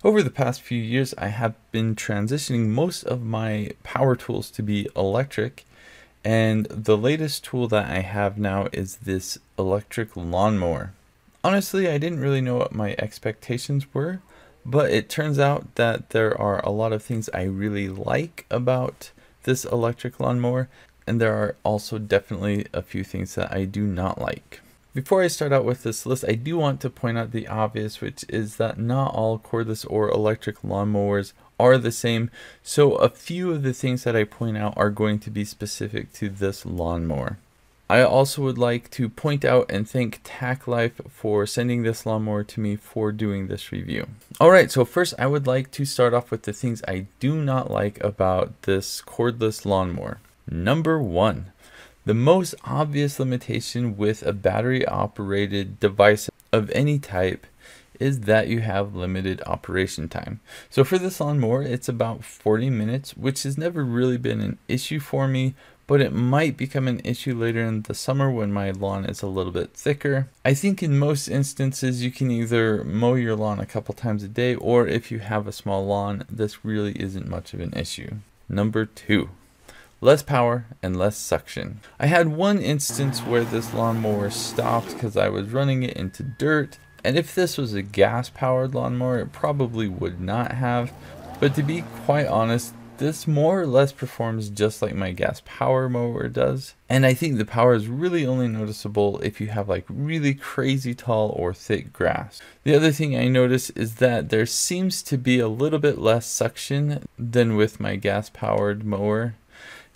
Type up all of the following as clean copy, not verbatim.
Over the past few years, I have been transitioning most of my power tools to be electric, and the latest tool that I have now is this electric lawnmower. Honestly, I didn't really know what my expectations were, but it turns out that there are a lot of things I really like about this electric lawnmower, and there are also definitely a few things that I do not like. Before I start out with this list, I do want to point out the obvious, which is that not all cordless or electric lawnmowers are the same, so a few of the things that I point out are going to be specific to this lawnmower. I also would like to point out and thank TacLife for sending this lawnmower to me for doing this review. Alright, so first I would like to start off with the things I do not like about this cordless lawnmower. Number 1. The most obvious limitation with a battery operated device of any type is that you have limited operation time. So for this lawnmower, it's about 40 minutes, which has never really been an issue for me, but it might become an issue later in the summer when my lawn is a little bit thicker. I think in most instances you can either mow your lawn a couple times a day, or if you have a small lawn, this really isn't much of an issue. Number 2. Less power and less suction. I had one instance where this lawnmower stopped because I was running it into dirt, and if this was a gas powered lawnmower it probably would not have, but to be quite honest, this more or less performs just like my gas power mower does, and I think the power is really only noticeable if you have like really crazy tall or thick grass. The other thing I notice is that there seems to be a little bit less suction than with my gas powered mower.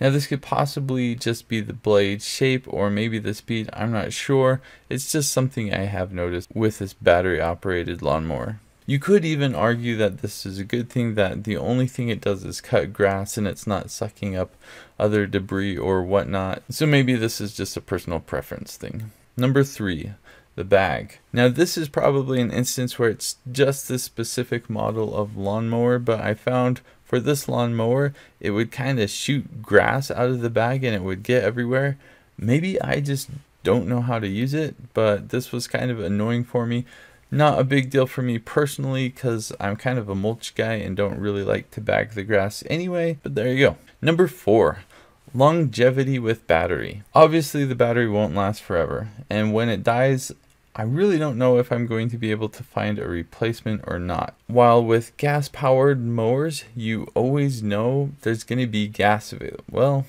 Now this could possibly just be the blade shape or maybe the speed, I'm not sure. It's just something I have noticed with this battery operated lawnmower. You could even argue that this is a good thing, that the only thing it does is cut grass and it's not sucking up other debris or whatnot. So maybe this is just a personal preference thing. Number 3. The bag. Now this is probably an instance where it's just this specific model of lawnmower, but I found for this lawnmower it would kind of shoot grass out of the bag and it would get everywhere. Maybe I just don't know how to use it, but this was kind of annoying for me. Not a big deal for me personally because I'm kind of a mulch guy and don't really like to bag the grass anyway, but there you go. Number 4. Longevity with battery. Obviously the battery won't last forever, and when it dies I really don't know if I'm going to be able to find a replacement or not. While with gas powered mowers you always know there's going to be gas available. Well,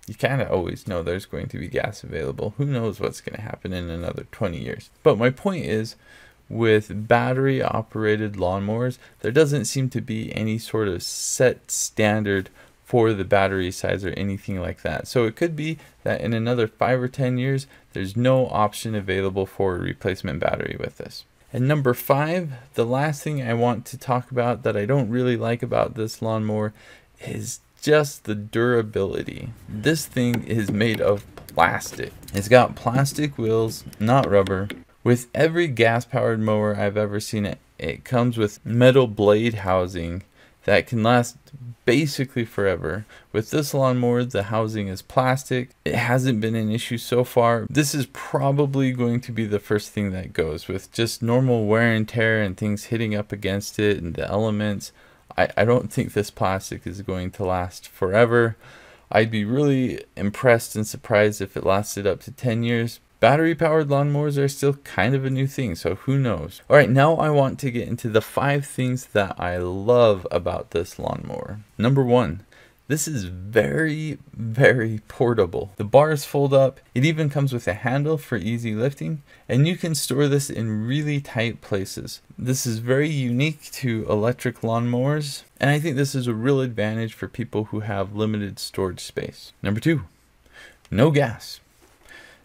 you kind of always know there's going to be gas available. Who knows what's going to happen in another 20 years. But my point is, with battery operated lawnmowers there doesn't seem to be any sort of set standard for the battery size or anything like that. So it could be that in another 5 or 10 years there's no option available for a replacement battery with this. And number 5, the last thing I want to talk about that I don't really like about this lawnmower is just the durability. This thing is made of plastic. It's got plastic wheels, not rubber. With every gas powered mower I've ever seen, it comes with metal blade housing that can last basically forever. With this lawnmower the housing is plastic. It hasn't been an issue so far. This is probably going to be the first thing that goes. With just normal wear and tear and things hitting up against it and the elements, I don't think this plastic is going to last forever. I'd be really impressed and surprised if it lasted up to 10 years. Battery powered lawnmowers are still kind of a new thing, so who knows. Alright, now I want to get into the 5 things that I love about this lawnmower. Number 1, this is very, very portable. The bars fold up, it even comes with a handle for easy lifting, and you can store this in really tight places. This is very unique to electric lawnmowers, and I think this is a real advantage for people who have limited storage space. Number 2, no gas.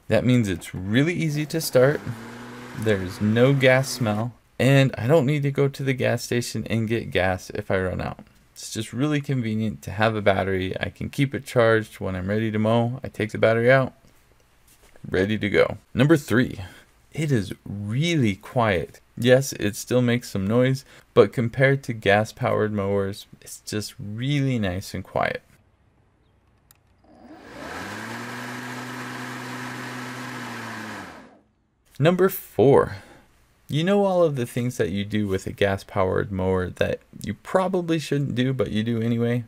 That means it's really easy to start, there's no gas smell, and I don't need to go to the gas station and get gas if I run out. It's just really convenient to have a battery. I can keep it charged when I'm ready to mow. I take the battery out, ready to go. Number 3, it is really quiet. Yes, it still makes some noise, but compared to gas powered mowers, it's just really nice and quiet. Number 4, You know all of the things that you do with a gas-powered mower that you probably shouldn't do, but you do anyway?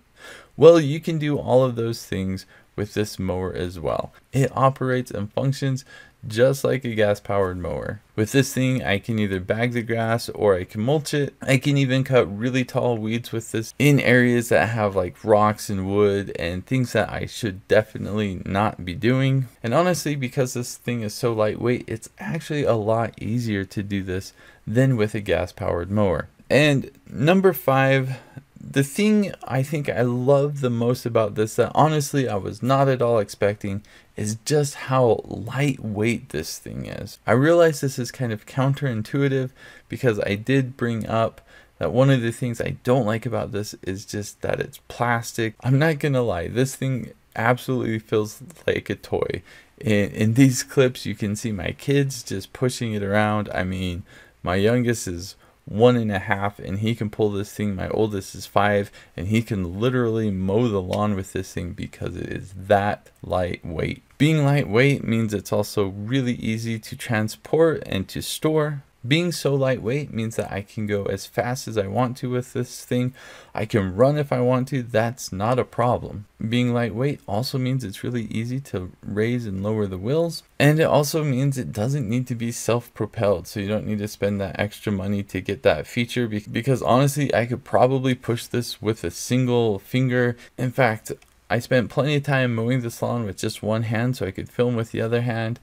Well, you can do all of those things with this mower as well. It operates and functions just like a gas-powered mower. With this thing, I can either bag the grass or I can mulch it. I can even cut really tall weeds with this in areas that have like rocks and wood and things that I should definitely not be doing. And honestly, because this thing is so lightweight, it's actually a lot easier to do this than with a gas-powered mower. And number 5, the thing I think I love the most about this that honestly I was not at all expecting is just how lightweight this thing is. I realize this is kind of counterintuitive because I did bring up that one of the things I don't like about this is just that it's plastic. I'm not gonna lie, this thing absolutely feels like a toy. In these clips you can see my kids just pushing it around. I mean, my youngest is 1.5 and he can pull this thing. My oldest is 5 and he can literally mow the lawn with this thing because it is that lightweight. Being lightweight means it's also really easy to transport and to store. Being so lightweight means that I can go as fast as I want to with this thing. I can run if I want to. That's not a problem. Being lightweight also means it's really easy to raise and lower the wheels. And it also means it doesn't need to be self-propelled. So you don't need to spend that extra money to get that feature. Because honestly, I could probably push this with a single finger. In fact, I spent plenty of time mowing this lawn with just one hand so I could film with the other hand.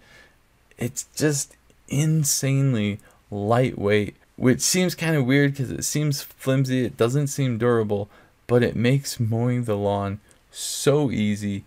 It's just insanely lightweight, which seems kind of weird because it seems flimsy, it doesn't seem durable, but it makes mowing the lawn so easy.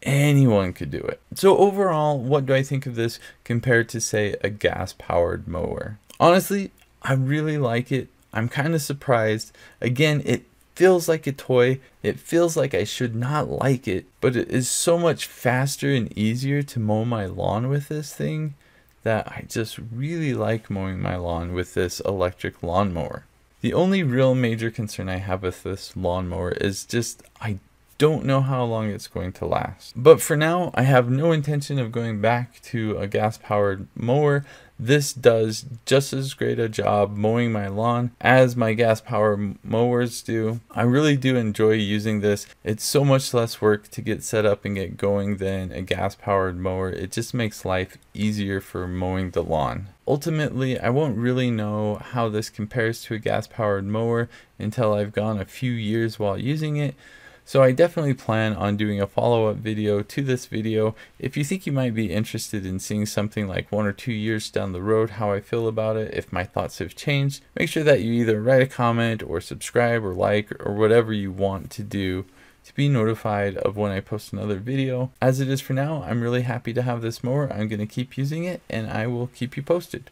Anyone could do it. So overall, what do I think of this compared to, say, a gas-powered mower? Honestly, I really like it. I'm kind of surprised. Again, it feels like a toy. It feels like I should not like it, but it is so much faster and easier to mow my lawn with this thing that I just really like mowing my lawn with this electric lawnmower. The only real major concern I have with this lawnmower is just I don't know how long it's going to last. But for now, I have no intention of going back to a gas-powered mower. This does just as great a job mowing my lawn as my gas-powered mowers do. I really do enjoy using this. It's so much less work to get set up and get going than a gas-powered mower. It just makes life easier for mowing the lawn. Ultimately, I won't really know how this compares to a gas-powered mower until I've gone a few years while using it. So I definitely plan on doing a follow-up video to this video. If you think you might be interested in seeing something like 1 or 2 years down the road, how I feel about it, if my thoughts have changed, make sure that you either write a comment or subscribe or like or whatever you want to do to be notified of when I post another video. As it is for now, I'm really happy to have this mower. I'm going to keep using it and I will keep you posted.